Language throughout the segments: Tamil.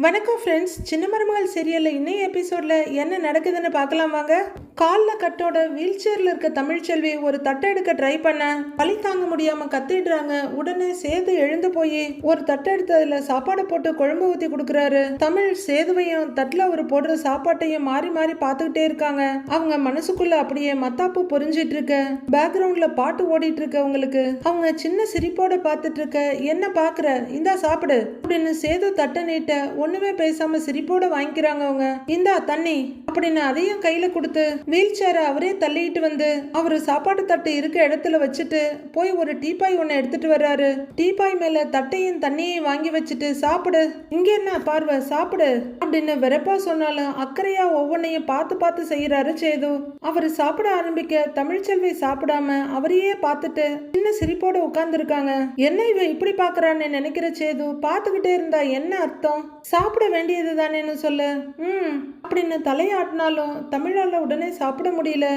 வணக்கம் ஃப்ரெண்ட்ஸ், சின்ன மருமகள் சீரியலில் இன்னைய எபிசோடில் என்ன நடக்குதுன்னு பார்க்கலாம் வாங்க. காலில் கட்டோட வீல் சேரில் இருக்க தமிழ்ச்செல்வி ஒரு தட்டை எடுக்க ட்ரை பண்ண வலி தாங்க முடியாமல் கத்திடுறாங்க. உடனே சேது எழுந்து போய் ஒரு தட்டை எடுத்து அதில் சாப்பாடை போட்டு குழம்பு ஊற்றி கொடுக்குறாரு. தமிழ் சேதுவையும் தட்டில் அவர் போடுற சாப்பாட்டையும் மாறி மாறி பார்த்துக்கிட்டே இருக்காங்க. அவங்க மனசுக்குள்ள அப்படியே மத்தாப்பு பொரிஞ்சிட்டு இருக்க, பேக்ரவுண்டில் பாட்டு ஓடிட்டு இருக்க அவங்களுக்கு அவங்க சின்ன சிரிப்போட பார்த்துட்டு இருக்க. என்ன பார்க்குற, இந்தா சாப்பிடு அப்படின்னு சேது தட்டை நீட்ட ஒண்ணுமே பேசாம சிரிப்போட வாங்கிக்கிறாங்க. அவங்க இந்தா தண்ணி அப்படின்னு அதையும் கையில கொடுத்து வீல் சேரை அவரே தள்ளிட்டு வந்து அவரு சாப்பாட்டு தட்டு இருக்க இடத்துல வச்சுட்டு போய் ஒரு டீப்பாய் ஒன்னு எடுத்துட்டு வர்றாரு. டீப்பாய் மேல தட்டையும் தண்ணியையும் வாங்கி வச்சுட்டு சாப்பிடு, இங்க என்ன பார்வை, சாப்பிடு அப்படின்னு வெறப்பா சொன்னாலும் அக்கறையா ஒவ்வொன்னையும் பார்த்து பார்த்து செய்யறாரு சேது. அவரு சாப்பிட ஆரம்பிக்க தமிழ்ச்செல்வி சாப்பிடாம அவரையே பார்த்துட்டு சின்ன சிரிப்போட உட்கார்ந்து இருக்காங்க. என்ன இவ இப்படி பாக்குறான்னு நினைக்கிற சேது பார்த்துக்கிட்டே இருந்தா என்ன அர்த்தம், சாப்பிட வேண்டியது தானேன்னு சொல்லு அப்படின்னு தலையாட்டினாலும் தமிழால உடனே சாப்பிட முடியல.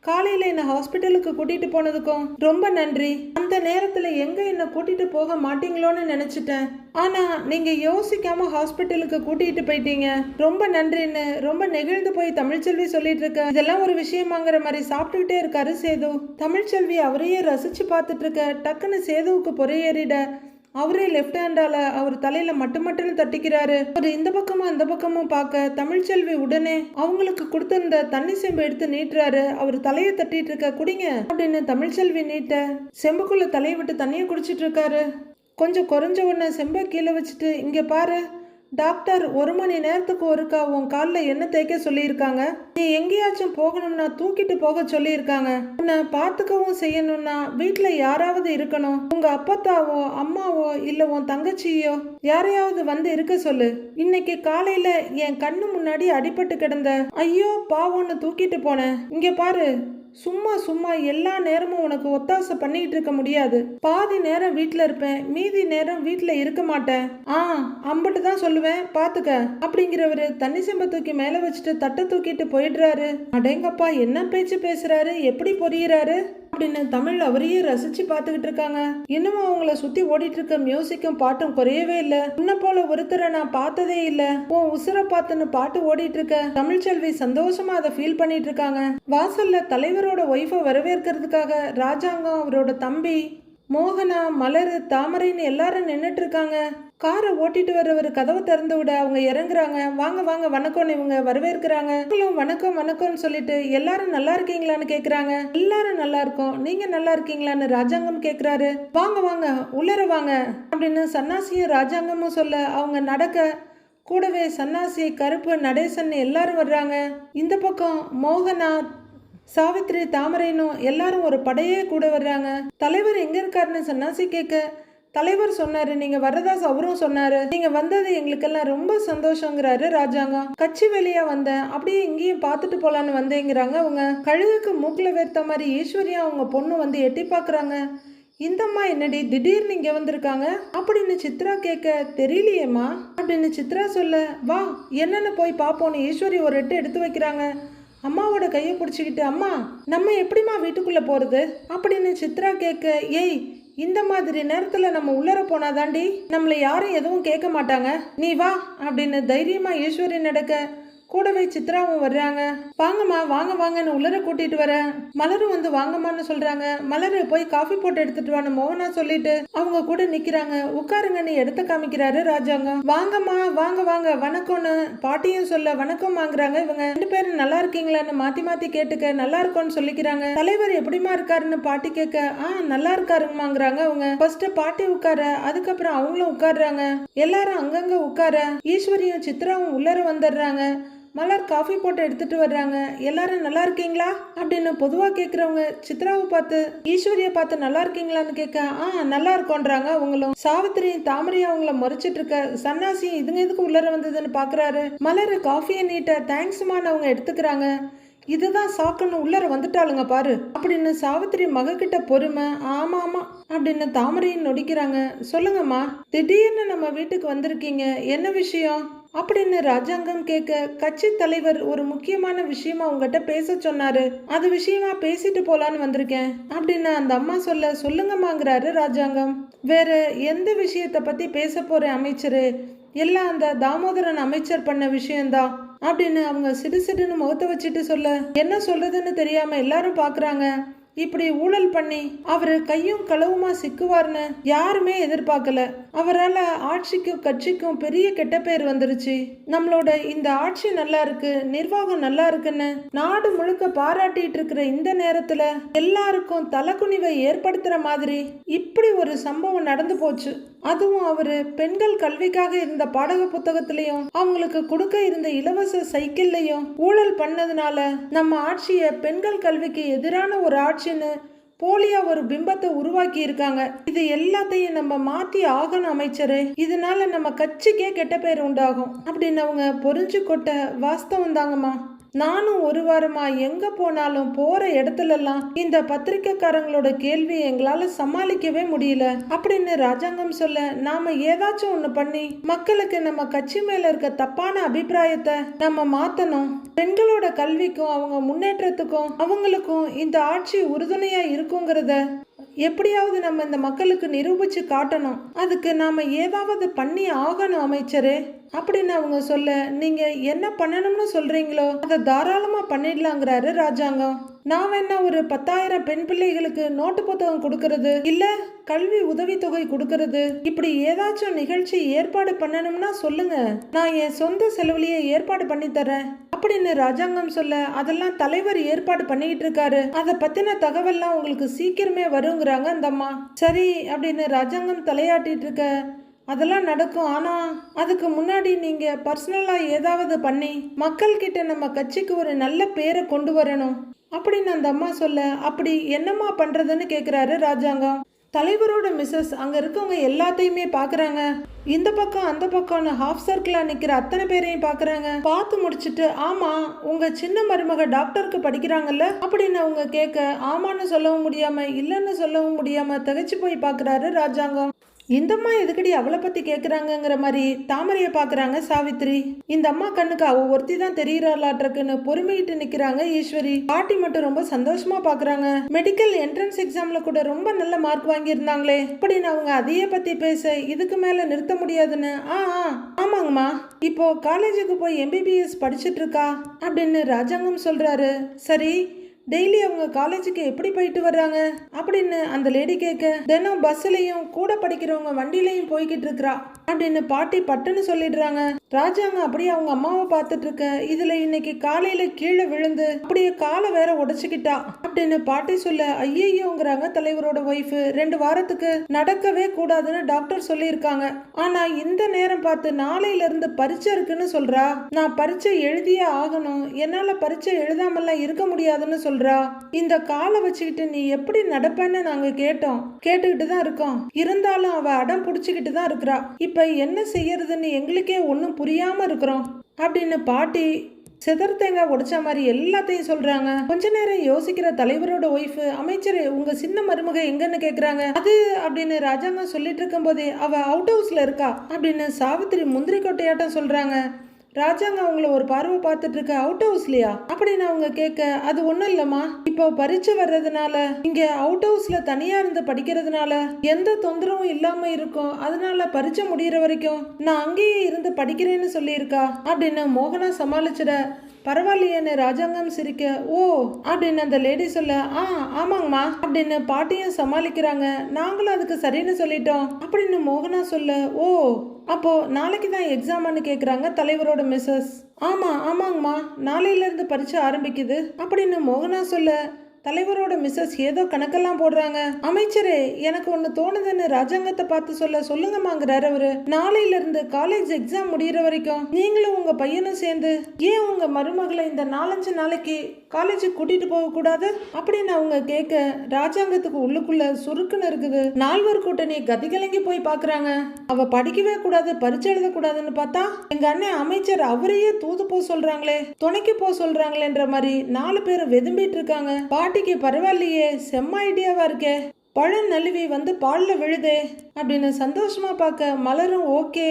காலையில என்ன ஹாஸ்பிட்டலுக்கு கூட்டிட்டு போனதுக்கும் ரொம்ப நன்றி. அந்த நேரத்துல எங்க என்ன கூட்டிட்டு போக மாட்டீங்களோன்னு நினைச்சிட்டேன். ஆனா நீங்க யோசிக்காம ஹாஸ்பிட்டலுக்கு கூட்டிட்டு போயிட்டீங்க, ரொம்ப நன்றின்னு ரொம்ப நெகிழ்ந்து போய் தமிழ்ச்செல்வி சொல்லிட்டு இருக்க. இதெல்லாம் ஒரு விஷயமாங்கிற மாதிரி சாப்பிட்டுக்கிட்டே இருக்காரு சேது. தமிழ்ச்செல்வி அவரையே ரசிச்சு பார்த்துட்டு இருக்க. டக்குன்னு சேதுவுக்கு பொறையேறிட அவரே லெஃப்ட் ஹேண்டால அவர் தலையில மட்டுன்னு தட்டிக்கிறாரு. அவர் இந்த பக்கமும் அந்த பக்கமும் பார்க்க தமிழ்ச்செல்வி உடனே அவங்களுக்கு கொடுத்திருந்த தண்ணி செம்பு எடுத்து நீட்டுறாரு. அவர் தலையை தட்டிட்டு இருக்க, குடிங்க அப்படின்னு தமிழ்ச்செல்வி நீட்ட செம்புக்குள்ள தலையை விட்டு தண்ணியை குடிச்சிட்டு இருக்காரு. கொஞ்சம் குறைஞ்ச உடனே செம்பை கீழே வச்சுட்டு, இங்க பாரு டாக்டர் 1 மணி நேரத்துக்கு ஒருக்கா உன் காலில் என்ன தேய்க்க சொல்லியிருக்காங்க. நீ எங்கேயாச்சும் போகணும்னா தூக்கிட்டு போக சொல்லியிருக்காங்க. உன்னை பார்த்துக்கவும் செய்யணும்னா வீட்டில் யாராவது இருக்கணும். உங்க அப்பத்தாவோ அம்மாவோ இல்லை உன் தங்கச்சியோ யாரையாவது வந்து இருக்க சொல்லு. இன்னைக்கு காலையில என் கண்ணு முன்னாடி அடிபட்டு கிடந்த ஐயோ பாவம்னு தூக்கிட்டு போனேன். இங்க பாரு, சும்மா எல்லா நேரமும் உனக்கு ஒத்தாசை பண்ணிட்டு இருக்க முடியாது. பாதி நேரம் வீட்டுல இருப்பேன், மீதி நேரம் வீட்டுல இருக்க மாட்டேன். அம்பிட்டு தான் சொல்லுவேன் பாத்துக்க அப்படிங்கிறவரு தண்ணி செம்ப தூக்கி மேல வச்சுட்டு தட்டை தூக்கிட்டு போயிடுறாரு. அடேங்கப்பா, என்ன பேச்சு பேசுறாரு, எப்படி பொரியிறாரு அப்படின்னு தமிழ் அவரையே ரசிச்சு பார்த்துக்கிட்டு இருக்காங்க. இன்னமும் அவங்கள சுத்தி ஓடிட்டு இருக்க மியூசிக்கும் பாட்டும் குறையவே இல்லை. உன்ன போல ஒருத்தரை நான் பார்த்ததே இல்லை, உன் உசுர பார்த்துன்னு பாட்டு ஓடிட்டு இருக்க. தமிழ்ச்செல்வி சந்தோஷமா அதை ஃபீல் பண்ணிட்டு இருக்காங்க. வாசல்ல தலைவரோட ஒய்ஃபை வரவேற்கிறதுக்காக ராஜாங்கம், அவரோட தம்பி மோகனா, மலர், தாமரைன்னு எல்லாரும் நின்றுட்டு இருக்காங்க. காரை ஓட்டிட்டு வர்றவர் கதவை திறந்து விட அவங்க இறங்குறாங்க. வாங்க வாங்க வணக்கம்னு இவங்க வரவேற்கிறாங்க. வணக்கம் வணக்கம்னு சொல்லிட்டு எல்லாரும் நல்லா இருக்கீங்களான்னு கேக்குறாங்க. எல்லாரும் நல்லா இருக்கோம், நீங்க நல்லா இருக்கீங்களான்னு ராஜாங்கம் கேக்குறாரு. வாங்க வாங்க உள்ளர வாங்க அப்படின்னு சன்னாசியும் ராஜாங்கமும் சொல்ல அவங்க நடக்க கூடவே சன்னாசி, கருப்பு, நடேசன் எல்லாரும் வர்றாங்க. இந்த பக்கம் மோகனா, சாவித்ரி, தாமரைனும் எல்லாரும் ஒரு படையே கூட வர்றாங்க. தலைவர் எங்க இருக்காருன்னு சன்னாசி கேட்க தலைவர் சொன்னாரு, நீங்க வர்றதா அவரும் சொன்னாரு, நீங்க வந்தது எங்களுக்கெல்லாம் ரொம்ப சந்தோஷங்கிறாரு ராஜாங்கம். கட்சி வெளியா வந்தேன், அப்படியே இங்கேயும் பார்த்துட்டு போலான்னு வந்தேங்கிறாங்க அவங்க. கழுகுக்கு மூக்குல வேர்த்த மாதிரி ஈஸ்வரியா அவங்க பொண்ணு வந்து எட்டி பாக்குறாங்க. இந்தம்மா என்னடி திடீர்னு இங்க வந்திருக்காங்க அப்படின்னு சித்ரா கேட்க, தெரியலையேம்மா அப்படின்னு சித்ரா சொல்ல, வா என்னன்னு போய் பாப்போன்னு ஈஸ்வரி ஒரு எட்டு எடுத்து வைக்கிறாங்க. அம்மாவோட கையை பிடிச்சிக்கிட்டு, அம்மா நம்ம எப்படிமா வீட்டுக்குள்ள போறது அப்படின்னு சித்ரா கேட்க, ஏய் இந்த மாதிரி நேரத்துல நம்ம உள்ளர போனாதாண்டி நம்மள யாரும் எதுவும் கேட்க மாட்டாங்க, நீ வா அப்படின்னு தைரியமா ஈஸ்வரி நடக்க கூடவே சித்ராவும் வர்றாங்க. வாங்கம்மா வாங்க வாங்கன்னு உள்ளர கூட்டிட்டு வர மலரும் வந்து வாங்கம்மான்னு சொல்றாங்க. மலரு போய் காஃபி போட்டு எடுத்துட்டு வான்னு மோகனா சொல்லிட்டு அவங்க கூட நிக்கிறாங்க. உட்காருங்கன்னு எடுத்து காமிக்கிறாரு ராஜாங்கம். வாங்கம்மா வாங்க வாங்க வணக்கம்னு பாட்டியும் சொல்ல வணக்கம் வாங்குறாங்க. இவங்க 2 பேரும் நல்லா இருக்கீங்களான்னு மாத்தி மாத்தி கேட்டுக்க நல்லா இருக்கும்னு சொல்லிக்கிறாங்க. தலைவர் எப்படிமா இருக்காருன்னு பாட்டி கேட்க, நல்லா இருக்காருங்கம்மாங்கிறாங்க அவங்க. ஃபர்ஸ்ட் பாட்டி உட்கார, அதுக்கப்புறம் அவங்களும் உட்காடுறாங்க. எல்லாரும் அங்கங்க உட்கார ஈஸ்வரியும் சித்ராவும் உள்ளர வந்துடுறாங்க. மலர் காஃபி போட்டு எடுத்துட்டு வர்றாங்க. எல்லாரும் நல்லா இருக்கீங்களா அப்படின்னு பொதுவா கேக்குறவங்க சித்ராவை பார்த்து ஈஸ்வரியை பார்த்து நல்லா இருக்கீங்களான்னு கேட்க, நல்லா இருக்கோன்றாங்க அவங்களும். சாவித்திரி, தாமரையும் அவங்கள முறைச்சிட்டு இருக்க. சன்னாசியும் இதுங்க எதுக்கு உள்ளர வந்ததுன்னு பாக்குறாரு. மலர் காஃபியை நீட்ட தேங்க்ஸ்மான்னு அவங்க எடுத்துக்கிறாங்க. இதுதான் சாக்குன்னு உள்ளர வந்துட்டாளுங்க பாரு அப்படின்னு சாவித்திரி மகக்கிட்ட பொறுமை. ஆமா அப்படின்னு தாமரையும் நொடிக்கிறாங்க. சொல்லுங்கம்மா, திடீர்னு நம்ம வீட்டுக்கு வந்திருக்கீங்க, என்ன விஷயம் அப்படின்னு ராஜாங்கம் கேட்க, கட்சி தலைவர் ஒரு முக்கியமான விஷயமா உங்ககிட்ட பேச சொன்னாரு, அது விஷயமா பேசிட்டு போலான்னு வந்திருக்கேன் அப்படின்னு அந்த அம்மா சொல்ல, சொல்லுங்கம்மாங்கிறாரு ராஜாங்கம். வேற எந்த விஷயத்த பத்தி பேச போற அமைச்சரு, எல்லாம் அந்த தாமோதரன் அமைச்சர் பண்ண விஷயம்தான் அப்படின்னு அவங்க சிடுசிடுன்னு முகத்தை வச்சுட்டு சொல்ல என்ன சொல்றதுன்னு தெரியாம எல்லாரும் பாக்குறாங்க. இப்படி ஊழல் பண்ணி அவரு கையும் களவுமா சிக்குவார்னு யாருமே எதிர்பார்க்கல. அவரால் ஆட்சிக்கும் கட்சிக்கும் பெரிய கெட்ட பேர் வந்துருச்சு. நம்மளோட இந்த ஆட்சி நல்லா இருக்கு, நிர்வாகம் நல்லா இருக்குன்னு நாடு முழுக்க பாராட்டிட்டு இருக்கிற இந்த நேரத்துல எல்லாருக்கும் தலைக்குனிவை ஏற்படுத்துற மாதிரி இப்படி ஒரு சம்பவம் நடந்து போச்சு. அதுவும் அவரு பெண்கள் கல்விக்காக இருந்த பாடக புத்தகத்திலையும் அவங்களுக்கு கொடுக்க இருந்த இலவச சைக்கிள்லையும் ஊழல் பண்ணதுனால நம்ம ஆட்சியை பெண்கள் கல்விக்கு எதிரான ஒரு ஆட்சின்னு போலியா ஒரு பிம்பத்தை உருவாக்கி இருக்காங்க. இது எல்லாத்தையும் நம்ம மாத்தி ஆகணும் அமைச்சரே, இதனால நம்ம கட்சிக்கே கெட்ட பேர் உண்டாகும் அப்படின்னு அவங்க பொறிஞ்சு கொட்ட வாஸ்தவம் தாங்கம்மா. நானும் ஒரு வாரமா எங்க போனாலும் போற இடத்துலலாம் இந்த பத்திரிக்கைக்காரங்களோட கேள்வி எங்களால சமாளிக்கவே முடியல அப்படின்னு ராஜாங்கம் சொல்ல, நாம ஏதாச்சும் ஒண்ணு பண்ணி மக்களுக்கு நம்ம கட்சி மேல இருக்க தப்பான அபிப்பிராயத்தை நம்ம மாத்தணும். பெண்களோட கல்விக்கும் அவங்க முன்னேற்றத்துக்கும் அவங்களுக்கும் இந்த ஆட்சி உறுதுணையா இருக்குங்கிறத எப்படியாவது நம்ம இந்த மக்களுக்கு நிரூபிச்சு காட்டணும். அதுக்கு நாம ஏதாவது பண்ணி ஆகணும் அமைச்சரே அப்படின்னு அவங்க சொல்ல, நீங்க என்ன பண்ணணும்னு சொல்றீங்களோ அதை தாராளமா பண்ணிடலாங்கிறாரு ராஜாங்கம். நான் வேணா ஒரு 10,000 பெண் பிள்ளைகளுக்கு நோட்டு புத்தகம் கொடுக்கறது இல்ல கல்வி உதவித்தொகை கொடுக்கறது இப்படி ஏதாச்சும் நிகழ்ச்சி ஏற்பாடு பண்ணணும்னா சொல்லுங்க, நான் என் சொந்த செலவுலயே ஏற்பாடு பண்ணி தரேன் அப்படின்னு ராஜாங்கம் சொல்ல, அதெல்லாம் தலைவர் ஏற்பாடு பண்ணிட்டு இருக்காரு, அதை பத்தின தகவல்லாம் உங்களுக்கு சீக்கிரமே வருங்கிறாங்க அந்த அம்மா. சரி அப்படின்னு ராஜாங்கம் தலையாட்டிட்டு இருக்க, அதெல்லாம் நடக்கும், ஆனா அதுக்கு முன்னாடி நீங்க பர்சனலா ஏதாவது பண்ணி மக்கள் கிட்ட நம்ம கட்சிக்கு ஒரு நல்ல பேரை கொண்டு வரணும் அப்படின்னு அந்த அம்மா சொல்ல, அப்படி என்னம்மா பண்றதுன்னு கேக்குறாரு ராஜாங்கம். தலைவரோட மிஸ்ஸஸ் அங்க இருக்கவங்க எல்லாத்தையுமே பாக்குறாங்க. இந்த பக்கம் அந்த பக்கம்னு ஹாஃப் சர்க்கிளா நிக்கிற அத்தனை பேரையும் பாக்குறாங்க. பார்த்து முடிச்சுட்டு, ஆமா உங்க சின்ன மருமக டாக்டருக்கு படிக்கிறாங்கல்ல அப்படின்னு அவங்க கேட்க, ஆமான்னு சொல்லவும் முடியாம இல்லைன்னு சொல்லவும் முடியாம திகைச்சு போய் பாக்குறாரு ராஜாங்கம். இந்தம்மா எதுக்கடி அவளை பத்தி கேக்குறாங்கிற மாதிரி தாமரைய பாக்குறாங்க சாவித்ரி. இந்த அம்மா கண்ணுக்கு அவ ஒருத்தி தான் தெரியறாளாட்ருக்குன்னு பொறுமையிட்டு நிக்கிறாங்க ஈஸ்வரி. பாட்டி மட்டும் ரொம்ப சந்தோஷமா பாக்குறாங்க. மெடிக்கல் என்ட்ரன்ஸ் எக்ஸாம்ல கூட ரொம்ப நல்ல மார்க் வாங்கியிருந்தாங்களே அப்படின்னு அவங்க அதையே பத்தி பேச, இதுக்கு மேல நிறுத்த முடியாதுன்னு, ஆமாங்கம்மா இப்போ காலேஜுக்கு போய் MBBS படிச்சுட்டு இருக்கா அப்படின்னு ராஜாங்கம் சொல்றாரு. சரி டெய்லி அவங்க காலேஜுக்கு எப்படி போயிட்டு வர்றாங்க அப்படின்னு அந்த லேடி கேட்க, தினம் பஸ்லயும் கூட படிக்கிறவங்க வண்டிலையும் போய்கிட்டு இருக்கிறா அப்படின்னு பாட்டி பட்டுன்னு சொல்லிடுறாங்க. ராஜாங்கம் அப்படியே அவங்க அம்மாவை பார்த்துட்டு இருக்க, இதுல இன்னைக்கு காலையில கீழே விழுந்து அப்படியே காலை வேற உடைச்சுக்கிட்டா அப்படின்னு பாட்டி சொல்ல, ஐயோங்கிறாங்க தலைவரோட ஒய்ஃப். 2 வாரத்துக்கு நடக்கவே கூடாதுன்னு டாக்டர் சொல்லியிருக்காங்க. ஆனா இந்த நேரம் பார்த்து நாளையில இருந்து பரீட்சை இருக்குன்னு சொல்றா. நான் பரீட்சை எழுதியே ஆகணும், என்னால பரீட்சை எழுதாமல்லாம் இருக்க முடியாதுன்னு சொல்றா. இந்த காலை வச்சுக்கிட்டு நீ எப்படி நடப்பேன்னு நாங்க கேட்டுக்கிட்டு தான் இருக்கோம். இருந்தாலும் அவ அடம் புடிச்சுக்கிட்டு தான் இருக்கிறா. இப்ப என்ன செய்யறதுன்னு எங்களுக்கே ஒன்னும் புரியாம இருக்கிறோம் அப்படின்னு பாட்டி செதர் தேங்காய் உடைச்ச மாதிரி எல்லாத்தையும் சொல்றாங்க. கொஞ்ச நேரம் யோசிக்கிற தலைவரோட ஒய்ஃப், அமைச்சர் உங்க சின்ன மருமக எங்கன்னு கேக்குறாங்க. அது அப்படின்னு ராஜாங்கம் சொல்லிட்டு இருக்கும் போதே, அவ அவுட் ஹவுஸ்ல இருக்கா அப்படின்னு சாவித்திரி முந்திரி கொட்டையாட்டம் சொல்றாங்க. ராஜாங்கம் அவங்கள ஒரு பார்வை பார்த்துட்டு இருக்க, அவுட் ஹவுஸ்லயா அப்படின்னு அவங்க கேட்க, அது ஒண்ணும் இல்லம்மா, இப்போ பரீட்சை வர்றதுனால இங்க அவுட் ஹவுஸ்ல தனியா இருந்து படிக்கிறதுனால எந்த தொந்தரவும் இல்லாம இருக்கும், அதனால பரீட்சை முடியற வரைக்கும் நான் அங்கேயே இருந்து படிக்கிறேன்னு சொல்லியிருக்கா அப்படின்னு மோகனா சமாளிச்சிட, பரவாயில்லையேன்னு ராஜாங்கம் சிரிக்க, ஓ அப்படின்னு அந்த லேடி சொல்ல, ஆமாங்கம்மா அப்படின்னு பாட்டியும் சமாளிக்கிறாங்க. நாங்களும் அதுக்கு சரின்னு சொல்லிட்டோம் அப்படின்னு மோகனா சொல்ல, ஓ அப்போ நாளைக்கு தான் எக்ஸாமான்னு கேக்குறாங்க தலைவரோட மிஸ்ஸஸ். ஆமாங்கம்மா நாளையில இருந்து பரீட்சை ஆரம்பிக்குது அப்படின்னு மோகனா சொல்ல, தலைவரோட மிஸ்ஸஸ் ஏதோ கணக்கெல்லாம் போடுறாங்க. அமைச்சரே எனக்கு ஒண்ணு தோணுதுன்னு ராஜாங்கத்தை பார்த்து சொல்லுங்கம்மாங்கிறாரு அவரு. நாளையில இருந்து காலேஜ் எக்ஸாம் முடியற வரைக்கும் நீங்களும் உங்க பையனும் சேர்ந்து ஏன் உங்க மருமகளை இந்த 4-5 நாளைக்கு காலேஜுக்கு கூட்டிட்டு போக கூடாது அப்படின்னு அவங்க கேட்க, ராஜாங்கத்துக்கு உள்ளுக்குள்ள சுருக்குன்னு இருக்குது. 4 கூட்டணி கதிகலங்கி போய் பாக்குறாங்க. அவ படிக்கவே கூடாது, பரீட்சை எழுத கூடாதுன்னு பார்த்தா எங்க அண்ணன் அமைச்சர் அவரையே தூது போ சொல்றாங்களே, துணைக்கு போ சொல்றாங்களேன்ற மாதிரி 4 பேரும் வெதும்பிட்டு இருக்காங்க. பாட்டிக்கு பரவாயில்லையே, செம்ம ஐடியாவா இருக்கே, பழம் நழுவி வந்து பால்ல விழுதே அப்படின்னு சந்தோஷமா பார்க்க, மலரும் ஓகே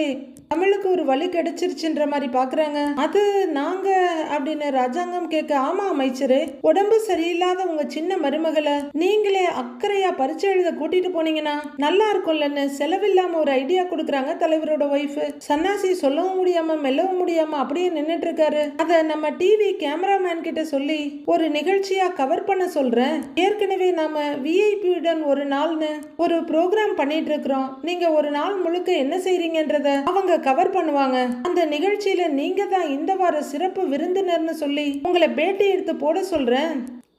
தமிழுக்கு ஒரு வழி கிடைச்சிருச்சுன்ற மாதிரி பாக்குறாங்க. அது நாங்க அப்படின்னு ராஜாங்கம் கேட்க, ஆமா அமைச்சரே, உடம்பு சரியில்லாத உங்க சின்ன மருமகளை நீங்களே அக்கறையா பரிச்சை எழுத கூட்டிட்டு போனீங்கன்னா நல்லா இருக்கும்லன்னு செலவில்லாம ஒரு ஐடியா கொடுக்குறாங்க தலைவரோட ஒய்ஃப். சன்னாசி சொல்லவும் முடியாம மெல்லவும் முடியாம அப்படியே நின்னுட்டு இருக்காரு. அத நம்ம டிவி கேமராமேன் கிட்ட சொல்லி ஒரு நிகழ்ச்சியா கவர் பண்ண சொல்றேன். ஏற்கனவே நாம விஐபியுடன் ஒரு நாள்னு ஒரு ப்ரோக்ராம் பண்ணிட்டு இருக்கிறோம். நீங்க ஒரு நாள் முழுக்க என்ன செய்றீங்கன்றத அவங்க கவர் பண்ணுவாங்க. அந்த நிகழ்ச்சியில நீங்க தான் இந்த வார சிறப்பு விருந்தினர்னு சொல்லி உங்களை பேட்டி எடுத்து போட சொல்றேன்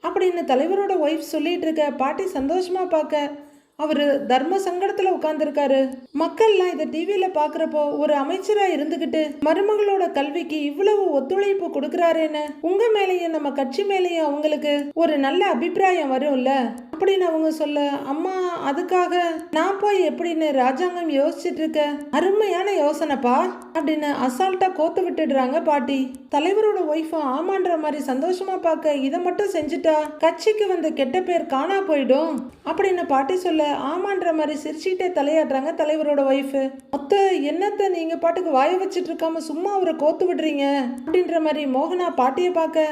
அப்படின்னு தலைவரோட ஒய்ஃப் சொல்லிட்டு இருக்க. பாட்டி சந்தோஷமா பார்க்க அவரு தர்ம சங்கடத்துல உட்கார்ந்துருக்காரு. மக்கள்லாம் இதை டிவியில பாக்குறப்போ ஒரு அமைச்சரா இருந்துகிட்டு மருமகளோட கல்விக்கு இவ்வளவு ஒத்துழைப்பு கொடுக்கறாருன்னு உங்க மேலேயும் நம்ம கட்சி மேலேயும் அவங்களுக்கு ஒரு நல்ல அபிப்பிராயம் வரும்ல அப்படின்னு அவங்க சொல்ல, அம்மா அதுக்காக நான் போய் எப்படின்னு ராஜாங்கம் யோசிச்சுட்டு இருக்க. அருமையான யோசனைப்பா அப்படின்னு அசால்ட்டா கோத்து விட்டுடுறாங்க பாட்டி. தலைவரோட ஒய்ஃபும் ஆமான்ற மாதிரி சந்தோஷமா பார்க்க, இதை மட்டும் செஞ்சுட்டா கட்சிக்கு வந்து கெட்ட பேர் காணா போயிடும் அப்படின்னு பாட்டி சொல்ல, ஆமான்ற மாதிரி சிரிச்சுட்டே தலையாடுறாங்க தலைவரோட ஒய்ஃப். மொத்த என்னத்தை நீங்க பாட்டுக்கு வாய வச்சுட்டு இருக்காம சும்மா அவரை கோத்து விடுறீங்க அப்படின்ற மாதிரி மோகனா பாட்டியை பார்க்க,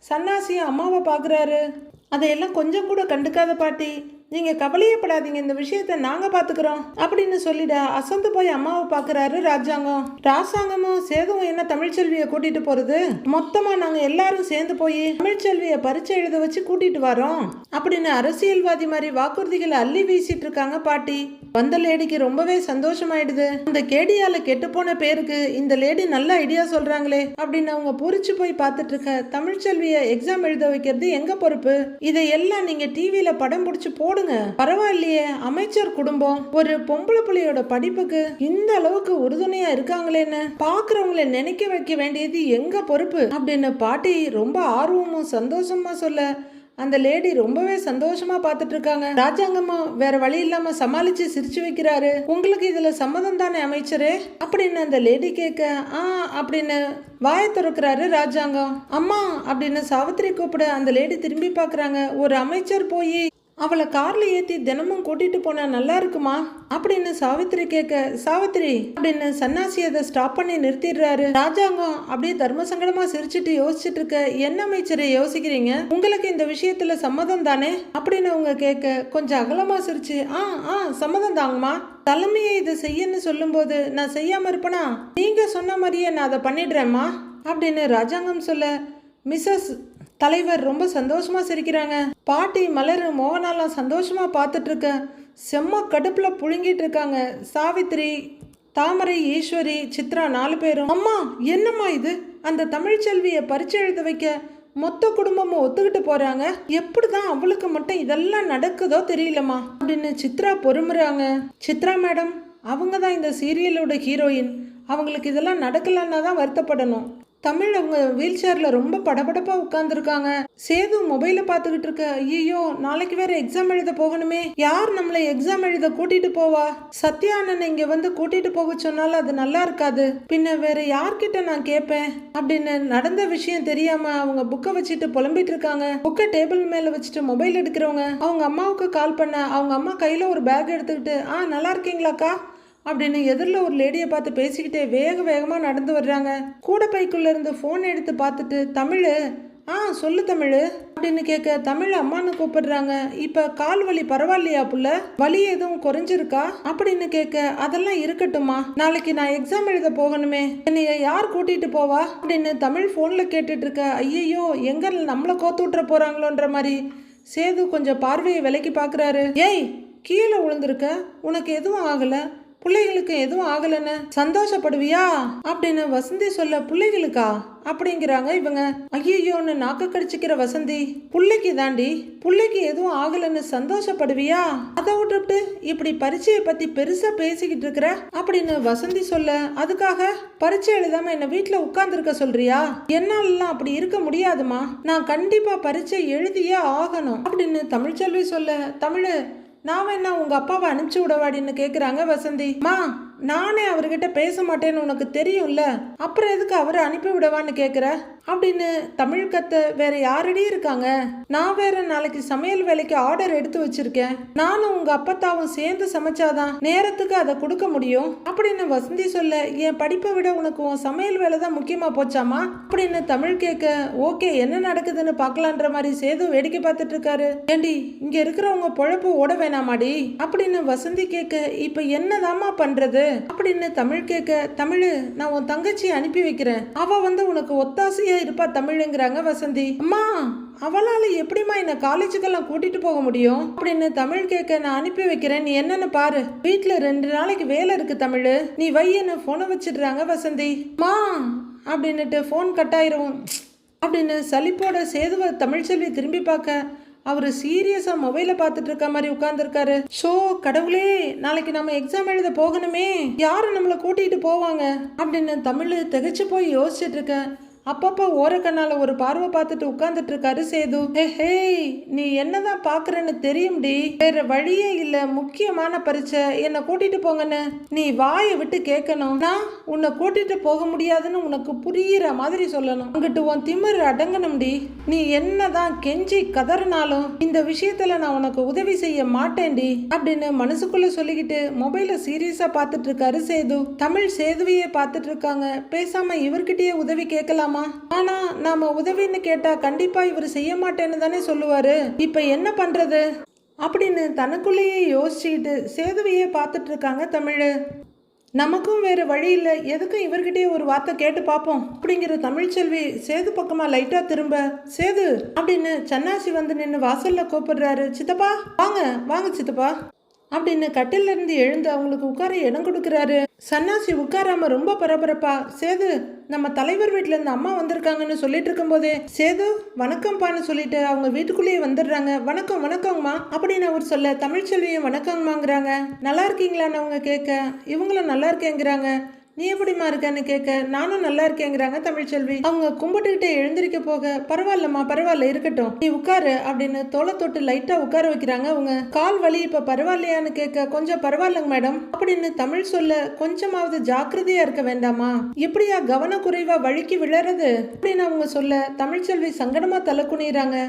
சன்னாசியும் அம்மாவை பார்க்குறாரு. அதையெல்லாம் கொஞ்சம் கூட கண்டுக்காத பாட்டி, நீங்க கவலையப்படாதீங்க, இந்த விஷயத்த நாங்க பாத்துக்கிறோம் அப்படின்னு சொல்லிட அசந்து போய் அம்மாவை பாக்குறாரு ராஜாங்கம். ராசாங்கமும் சேதுவும் என்ன தமிழ்ச்செல்வியை கூட்டிட்டு போறது, மொத்தமா நாங்க எல்லாரும் சேர்ந்து போய் தமிழ்ச்செல்வியை பரீட்சை எழுத வச்சு கூட்டிட்டு வரோம் அப்படின்னு அரசியல்வாதி மாதிரி வாக்குறுதிகளை அள்ளி வீசிட்டு இருக்காங்க பாட்டி. வந்த லேடிக்கு ரொம்பவே சந்தோஷமாயிடுது. அந்த கேடியால கெட்டு போன பேருக்கு இந்த லேடி நல்ல ஐடியா சொல்றாங்களே அப்படின்னு அவங்க பூரிச்சு போய் பார்த்துட்டு இருக்க. தமிழ்ச்செல்வியை எக்ஸாம் எழுத வைக்கிறது எங்க பொறுப்பு, இதையெல்லாம் நீங்க டிவியில படம் பிடிச்சு போடுங்க, பரவாயில்லையே, அமைச்சர் குடும்பம் ஒரு பொம்பளை பிள்ளையோட படிப்புக்கு இந்த அளவுக்கு உறுதுணையா இருக்காங்களேன்னு பாக்குறவங்களை நினைக்க வைக்க வேண்டியது எங்க பொறுப்பு அப்படின்னு பாட்டி ரொம்ப ஆர்வமும் சந்தோஷமா சொல்ல, அந்த லேடி ரொம்பவே சந்தோஷமா பார்த்துட்டு இருக்காங்க. ராஜாங்கம்மா வேற வழி இல்லாம சமாளிச்சு சிரிச்சு வைக்கிறாரு. உங்களுக்கு இதுல சம்மதம் தானே அமைச்சரே அப்படின்னு அந்த லேடி கேட்க, அப்படின்னு வாயை திறக்கிறாரு ராஜாங்கம். அம்மா அப்படின்னு சாவித்திரி கூப்பிட அந்த லேடி திரும்பி பாக்குறாங்க. ஒரு அமைச்சர் போய் அவளை கார்ல ஏத்தி தினமும் கூட்டிட்டு போனா நல்லா இருக்குமா அப்படின்னு சாவித்திரி கேட்க, சாவித்திரி அப்படின்னு சன்னாசி அதை ஸ்டாப் பண்ணி நிறுத்திடுறாரு. ராஜாங்கம் அப்படியே தர்ம சங்கடமா சிரிச்சுட்டு யோசிச்சுட்டு இருக்க, என்ன அமைச்சரை யோசிக்கிறீங்க, உங்களுக்கு இந்த விஷயத்துல சம்மதம் தானே அப்படின்னு அவங்க கேட்க, கொஞ்சம் அகலமா சிரிச்சு சம்மதம் தாங்கம்மா, தலைமையை இதை செய்யன்னு சொல்லும் போது நான் செய்யாம இருப்பேனா, நீங்க சொன்ன மாதிரியே நான் அதை பண்ணிடுறேம்மா அப்படின்னு ராஜாங்கம் சொல்ல, மிஸ்ஸஸ் தலைவர் ரொம்ப சந்தோஷமா சிரிக்கிறாங்க. பாட்டி மலர் மோகனாலாம் சந்தோஷமா பார்த்துட்டு இருக்க. செம்ம கடுப்புல புழுங்கிட்டு இருக்காங்க. சாவித்திரி, தாமரை, ஈஸ்வரி, சித்ரா 4 பேரும், அம்மா என்னம்மா இது, அந்த தமிழ்ச்செல்வியை பரீட்சை எழுத வைக்க மொத்த குடும்பமும் ஒத்துக்கிட்டு போறாங்க, எப்படிதான் அவளுக்கு மட்டும் இதெல்லாம் நடக்குதோ தெரியலம்மா அப்படின்னு சித்ரா பொறுமுறாங்க. சித்ரா மேடம் அவங்க தான் இந்த சீரியலோட ஹீரோயின், அவங்களுக்கு இதெல்லாம் நடக்கலன்னா தான் வருத்தப்படணும். தமிழ் அவங்க வீல் சேர்ல ரொம்ப படபடப்பா உட்கார்ந்துருக்காங்க. சேது மொபைல பாத்துக்கிட்டு இருக்க. ஐயோ நாளைக்கு வேற எக்ஸாம் எழுத போகணுமே, யார் நம்மளை எக்ஸாம் எழுத கூட்டிட்டு போவா, சத்யா அண்ணன் இங்க வந்து கூட்டிட்டு போக சொன்னாலும் அது நல்லா இருக்காது, பின்ன வேற யார்கிட்ட நான் கேட்பேன் அப்படின்னு நடந்த விஷயம் தெரியாம அவங்க புக்கை வச்சுட்டு புலம்பிட்டு இருக்காங்க. புக்கை டேபிள் மேல வச்சுட்டு மொபைல் எடுக்கிறவங்க அவங்க அம்மாவுக்கு கால் பண்ண, அவங்க அம்மா கையில ஒரு பேக் எடுத்துக்கிட்டு, நல்லா இருக்கீங்களாக்கா அப்படின்னு எதிரில் ஒரு லேடியை பார்த்து பேசிக்கிட்டே வேக வேகமாக நடந்து வர்றாங்க. கூட பைக்குள்ள இருந்து ஃபோன் எடுத்து பார்த்துட்டு, தமிழ் சொல்லு தமிழ் அப்படின்னு கேட்க, தமிழ் அம்மான்னு கூப்பிடுறாங்க. இப்ப கால் வலி பரவாயில்லையா புள்ள, வலி எதுவும் குறைஞ்சிருக்கா அப்படின்னு கேட்க, அதெல்லாம் இருக்கட்டுமா, நாளைக்கு நான் எக்ஸாம் எழுத போகணுமே, என்னைய யார் கூட்டிட்டு போவா அப்படின்னு தமிழ் போன்ல கேட்டுட்டு இருக்க. ஐயோ எங்க நம்மளை கோத்து விட்டுற போறாங்களோன்ற மாதிரி சேது கொஞ்சம் பார்வையை விலக்கி பாக்குறாரு. ஏய் கீழே விழுந்திருக்க, உனக்கு எதுவும் ஆகல, பிள்ளைகளுக்கு எதுவும் ஆகலன்னு சந்தோஷப்படுவியா அப்படின்னு வசந்தி சொல்ல, பிள்ளைகளுக்கா அப்படிங்கிறாங்க இவங்க. ஐயோன்னு நாக்க கடிச்சிக்கிற வசந்தி, பிள்ளைக்கு தாண்டி, பிள்ளைக்கு எதுவும் ஆகலன்னு சந்தோஷப்படுவியா, அதை விட்டுட்டு இப்படி பரீட்சையை பத்தி பெருசா பேசிக்கிட்டு இருக்கிற அப்படின்னு வசந்தி சொல்ல, அதுக்காக பரீட்சை எழுதாம என்ன வீட்டுல உட்கார்ந்துருக்க சொல்றியா, என்னாலலாம் அப்படி இருக்க முடியாதுமா, நான் கண்டிப்பா பரீட்சை எழுதியே ஆகணும் அப்படின்னு தமிழ்ச்செல்வி சொல்ல, தமிழ் நான் வேணா உங்க அப்பாவை அனுப்பிச்சு விடவாடின்னு கேக்குறாங்க வசந்தி. மா நானே அவர்கிட்ட பேச மாட்டேன்னு உனக்கு தெரியும்ல, அப்புறம் எதுக்கு அவரை அனுப்பி விடவான்னு கேக்குற அப்படின்னு தமிழ் கத்த. வேற யாரடி இருக்காங்க? நான் வேற நாளைக்கு சமையல் வேலைக்கு ஆர்டர் எடுத்து வச்சிருக்கேன். நானும் உங்க அப்பத்தாவும் சேர்ந்து சமைச்சாதான் நேரத்துக்கு அதை கொடுக்க முடியும் அப்படின்னு வசந்தி சொல்ல, என் படிப்பை விட உனக்கு உன் சமையல் வேலை தான் முக்கியமா போச்சாமா அப்படின்னு தமிழ் கேட்க, ஓகே என்ன நடக்குதுன்னு பார்க்கலான்ற மாதிரி சேது வேடிக்கை பார்த்துட்டு இருக்காரு. ஏண்டி இங்க இருக்கிறவங்க பொழப்பு ஓட வேணாமாடி அப்படின்னு வசந்தி கேட்க, இப்ப என்னதாமா பண்றது அப்படின்னு தமிழ் கேட்க, தமிழ் நான் உன் தங்கச்சி அனுப்பி வைக்கிறேன், அவ உனக்கு ஒத்தாசையா இருப்பா தமிழ்ங்கிறாங்க வசந்தி. அம்மா அவளால எப்படிமா என்ன காலேஜுக்கெல்லாம் கூட்டிட்டு போக முடியும் அப்படின்னு தமிழ் கேட்க, நான் அனுப்பி வைக்கிறேன், நீ என்னன்னு பாரு, வீட்டுல 2 நாளைக்கு வேலை இருக்கு தமிழ், நீ வையன்னு போனை வச்சிடுறாங்க வசந்தி. மா அப்படின்னுட்டு போன் கட் ஆயிரும் அப்படின்னு சலிப்போட சேதுவ தமிழ்ச்செல்வி திரும்பி பார்க்க, அவரு சீரியஸா மொபைல பார்த்துட்டு இருக்க மாதிரி உட்கார்ந்துருக்காரு. ஷோ கடவுளே, நாளைக்கு நம்ம எக்ஸாம் எழுத போகணுமே, யாரு நம்மளை கூட்டிட்டு போவாங்க அப்படின்னு தமிழ் திகைச்சு போய் யோசிச்சுட்டு இருக்க. அப்பப்போ ஓரக்கண்ணால ஒரு பார்வை பார்த்துட்டு உட்கார்ந்துட்டு இருக்காரு சேது. ஹே நீ என்னதான் பாக்குறன்னு தெரியும்டி, வேற வழியே இல்ல, முக்கியமான பரீட்சை, என்ன கூட்டிட்டு போங்கன்னு நீ வாயை விட்டு கேட்கணும். நான் உன்னை கூட்டிட்டு போக முடியாதுன்னு உனக்கு புரியுற மாதிரி சொல்லணும். அங்கிட்டு உன் திமிர் அடங்கணும்டி. நீ என்னதான் கெஞ்சி கதறினாலும் இந்த விஷயத்துல நான் உனக்கு உதவி செய்ய மாட்டேன்டி அப்படின்னு மனசுக்குள்ள சொல்லிக்கிட்டு மொபைல சீரியஸா பார்த்துட்டு இருக்காரு சேது. தமிழ் சேதுவையே பார்த்துட்டு இருக்காங்க. பேசாம இவர்கிட்டயே உதவி கேட்கலாம். ஆனா நாம உதவின்னு கேட்டா கண்டிப்பா இவர் செய்ய மாட்டேன்னு தானே சொல்லுவாரு. இப்ப என்ன பண்றது அப்படின்னு தனக்குள்ளேயே யோசிச்சுக்கிட்டு சேதுவையே பார்த்துட்டு இருக்காங்க தமிழ். நமக்கும் வேற வழி இல்லை, எதுக்கும் இவர்கிட்டயே ஒரு வார்த்தை கேட்டு பார்ப்போம் அப்படிங்கிற தமிழ்ச்செல்வி சேது பக்கமா லைட்டா திரும்ப, சேது அப்படின்னு சன்னாசி நின்று வாசல்ல கூப்பிடுறாரு. சித்தப்பா வாங்க வாங்க சித்தப்பா அப்படின்னு கட்டில இருந்து எழுந்து அவங்களுக்கு உட்கார இடம் கொடுக்குறாரு. சன்னாசி உட்காராம ரொம்ப பரபரப்பா, சேது நம்ம தலைவர் வீட்டுல இருந்து அம்மா வந்திருக்காங்கன்னு சொல்லிட்டு இருக்கும் போதே சேது வணக்கம்பான்னு சொல்லிட்டு அவங்க வீட்டுக்குள்ளேயே வந்துடுறாங்க. வணக்கம் வணக்கங்கம்மா அப்படின்னு அவர் சொல்ல, தமிழ்ச்செல்வியும் வணக்கங்கம்மாங்கிறாங்க. நல்லா இருக்கீங்களான்னு அவங்க கேட்க, இவங்களும் நல்லா இருக்கேங்கிறாங்க. நீ எப்படிமா இருக்கன்னு கேட்க, நானும் நல்லா இருக்கேங்கிறாங்க தமிழ்ச்செல்வி. அவங்க கும்பிட்டுக்கிட்டே எழுந்திருக்க போக, பரவாயில்லம்மா பரவாயில்ல இருக்கட்டும் நீ உட்காரு அப்படின்னு தோலை தொட்டு லைட்டா உட்கார வைக்கிறாங்க. அவங்க கால் வலி இப்ப பரவாயில்லையான்னு கேட்க, கொஞ்சம் பரவாயில்லங்க மேடம் அப்படின்னு தமிழ் சொல்ல, கொஞ்சமாவது ஜாக்கிரதையா இருக்க வேண்டாமா, எப்படியா கவனக்குறைவா வழுக்கி விழறது அப்படின்னு அவங்க சொல்ல, தமிழ்ச்செல்வி சங்கடமா தலை குனிறாங்க.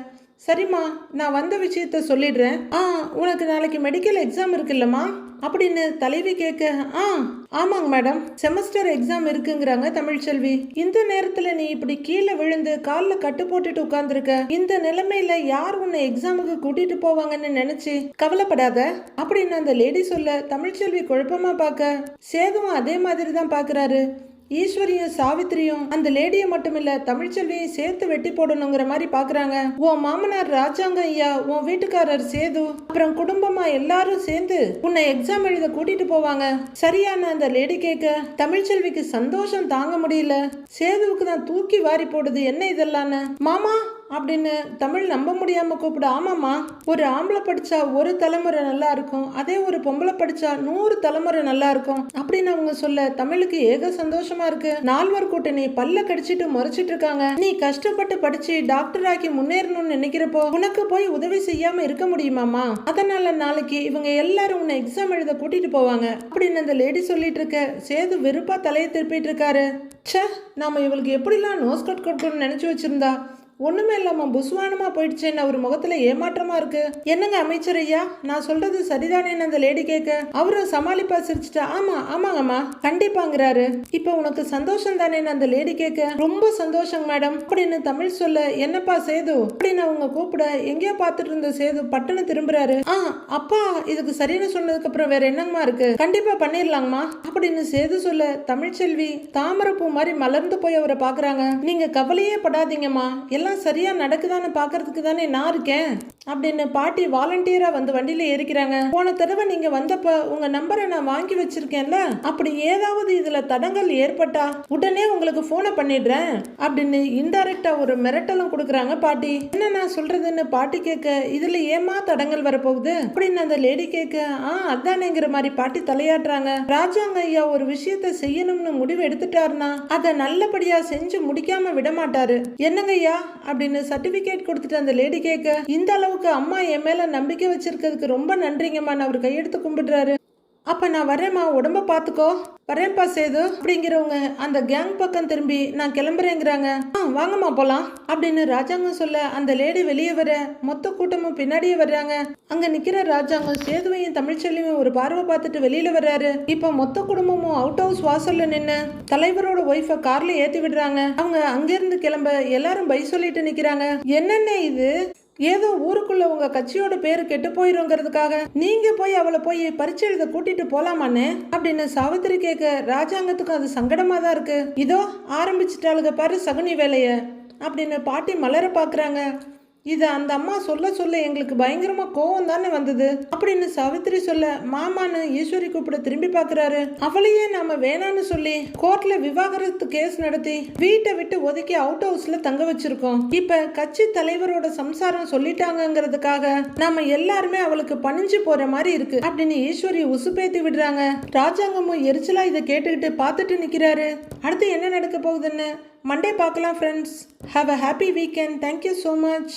சரிம்மா நான் வந்த விஷயத்த சொல்லிடுறேன். உனக்கு நாளைக்கு மெடிக்கல் எக்ஸாம் இருக்குல்லம்மா அப்படின்னு தலைவி கேட்க, ஆமாங்க மேடம் செமஸ்டர் எக்ஸாம் இருக்குங்கிறாங்க தமிழ்ச்செல்வி. இந்த நேரத்துல நீ இப்படி கீழே விழுந்து காலில் கட்டு போட்டுட்டு உட்கார்ந்துருக்க, இந்த நிலைமையில யார் உன்னை எக்ஸாமுக்கு கூட்டிட்டு போவாங்கன்னு நினைச்சு கவலைப்படாத அப்படின்னு அந்த லேடி சொல்ல, தமிழ்ச்செல்வி குழப்பமா பார்க்க, சேதுவும் அதே மாதிரி தான் பாக்குறாரு. ஈஸ்வரியும் சாவித்திரியும் அந்த லேடியை மட்டும் இல்ல தமிழ்ச்செல்வியை சேர்த்து வெட்டி போடணுங்கிற மாதிரி பாக்குறாங்க. உன் மாமனார் ராஜாங்க ஐயா, உன் வீட்டுக்காரர் சேது, அப்புறம் குடும்பமா எல்லாரும் சேர்ந்து உன்னை எக்ஸாம் எழுத கூட்டிட்டு போவாங்க சரியான அந்த லேடி கேட்க, தமிழ்ச்செல்விக்கு சந்தோஷம் தாங்க முடியல. சேதுவுக்கு தான் தூக்கி வாரி போடுது, என்ன இதெல்லான்னு. மாமா அப்படின்னு தமிழ் நம்ப முடியாம கூப்பிட, ஆமாம்மா ஒரு ஆம்பளை படிச்சா ஒரு தலைமுறை நல்லா இருக்கும், அதே ஒரு பொம்பளை படிச்சா 100 தலைமுறை நல்லா இருக்கும் அப்படின்னு அவங்க சொல்ல, தமிழுக்கு ஏக சந்தோஷமா இருக்கு. 4 கூட்டணி பல்ல கடிச்சிட்டு முறைச்சிட்டு இருக்காங்க. நீ கஷ்டப்பட்டு படிச்சு டாக்டர் ஆக்கி முன்னேறணும்னு நினைக்கிறப்போ உனக்கு போய் உதவி செய்யாம இருக்க முடியுமாமா, அதனால நாளைக்கு இவங்க எல்லாரும் உன்னை எக்ஸாம் எழுத கூட்டிட்டு போவாங்க அப்படின்னு அந்த லேடி சொல்லிட்டு இருக்க, சேது வெறுப்பா தலையை திருப்பிட்டு இருக்காரு. ச்சே நாம இவளுக்கு எப்படிலாம் நோஸ் கட் கொடுக்கணும்னு நினைச்சு வச்சிருந்தா, ஒண்ணுமே இல்லாம புஸ்வானமா போயிடுச்சேன்னு அவர் முகத்துல ஏமாற்றமா இருக்கு. என்னங்க அமைச்சர் ஐயா நான் சொல்றது சரிதானேன்னு அந்த லேடி கேட்க, அவரும் சமாளிப்பா சிரிச்சுட்டா, ஆமாங்கம்மா கண்டிப்பாங்கிறாரு. இப்ப உனக்கு சந்தோஷம் தானேன்னு அந்த லேடி கேட்க, ரொம்ப சந்தோஷம் மேடம் அப்படின்னு தமிழ் சொல்ல, என்னப்பா சேது அப்படின்னு அவங்க கூப்பிட, எங்கேயோ பார்த்துட்டு இருந்த சேது பட்டுன்னு திரும்புறாரு. அப்பா இதுக்கு சரின்னு சொன்னதுக்கு அப்புறம் வேற என்னங்கம்மா இருக்கு, கண்டிப்பா பண்ணிடலாங்கம்மா அப்படின்னு சேது சொல்ல, தமிழ்ச்செல்வி தாமரைப்பூ மாதிரி மலர்ந்து போய் அவரை பாக்குறாங்க. நீங்க கவலையே படாதீங்கம்மா, சரியா நடக்குதான்னு பாக்குறதுக்கு தானே நான் இருக்கேன் அப்படின்னு பாட்டி வாலண்டியரா வந்து வண்டியில ஏறிக்கிறாங்க. போன தடவை நீங்க வந்தப்ப உங்க நம்பரை நான் வாங்கி வச்சிருக்கேன்ல, அப்படி ஏதாவது இதுல தடங்கள் ஏற்பட்டா உடனே உங்களுக்கு போனை பண்ணிடுறேன் அப்படின்னு இன்டைரக்டா ஒரு மிரட்டலும் கொடுக்குறாங்க பாட்டி. என்ன நான் சொல்றதுன்னு பாட்டி கேட்க, இதுல ஏமா தடங்கள் வரப்போகுது அப்படின்னு அந்த லேடி கேட்க, அதானேங்கிற மாதிரி பாட்டி தலையாட்டுறாங்க. ராஜாங்க ஐயா ஒரு விஷயத்த செய்யணும்னு முடிவு எடுத்துட்டாருன்னா அதை நல்லபடியா செஞ்சு முடிக்காம விட மாட்டாரு. என்னங்க ஐயா அப்படின்னு சர்டிபிகேட் கொடுத்துட்டு அந்த லேடி கேட்க, இந்த அளவுக்கு அம்மா என் மேல நம்பிக்கை வச்சிருக்கிறதுக்கு ரொம்ப நன்றிங்கம்மா அவர் கையெடுத்து கும்பிடுறாரு. அப்ப நான் வரேம்மா, உடம்ப பாத்துக்கோ, வரேன்ப்பா சேது அப்படிங்கிறவங்க அந்த கேங் பக்கம் திரும்பி நான் கிளம்புறேங்கிறாங்க. வாங்கம்மா போலாம் அப்படின்னு ராஜாங்கம் சொல்ல அந்த லேடி வெளியே வர மொத்த கூட்டமும் பின்னாடியே வர்றாங்க. அங்க நிக்கிற ராஜாங்கம் சேதுவையும் தமிழ்ச்செல்வியும் ஒரு பார்வை பார்த்துட்டு வெளியில வர்றாரு. இப்ப மொத்த குடும்பமும் அவுட் ஹவுஸ் வாசல்ல நின்னு தலைவரோட ஒய்ஃபை கார்ல ஏத்தி விடுறாங்க. அவங்க அங்கிருந்து கிளம்ப எல்லாரும் பை சொல்லிட்டு நிக்கிறாங்க. என்னென்ன இது, ஏதோ ஊருக்குள்ள உங்க கட்சியோட பேரு கெட்டு போயிருங்கிறதுக்காக நீங்க போய் அவளை போய் பரீட்சை எழுத கூட்டிட்டு போலாமான்னு அப்படின்னு சாவித்திரி கேட்க ராஜாங்கத்துக்கும் அது சங்கடமா தான் இருக்கு. இதோ ஆரம்பிச்சுட்டாளுங்க பாரு சகுனி வேலைய அப்படின்னு பாட்டி மலர பாக்குறாங்க. இதை அந்த அம்மா சொல்ல சொல்ல எங்களுக்கு பயங்கரமா கோவம் தானே வந்தது அப்படின்னு சாவித்திரி சொல்ல மாமான்னு ஈஸ்வரி கூப்பிட திரும்பி பாக்குறாரு. அவளையே நாம வேணான்னு சொல்லி கோர்ட்ல விவாகரத்து கேஸ் நடத்தி வீட்டை விட்டு ஒதுக்கி அவுட் ஹவுஸ்ல தங்க வச்சிருக்கோம். இப்ப கட்சி தலைவரோட சம்சாரம் சொல்லிட்டாங்கிறதுக்காக நாம எல்லாருமே அவளுக்கு பணிஞ்சு போற மாதிரி இருக்கு அப்படின்னு ஈஸ்வரி உசுப்பேத்தி விடுறாங்க. ராஜாங்கமும் எரிச்சலா இதை கேட்டுக்கிட்டு பார்த்துட்டு நிக்கிறாரு. அடுத்து என்ன நடக்க போகுதுன்னு மண்டே பார்க்கலாம் friends. Have a happy weekend. Thank you so much.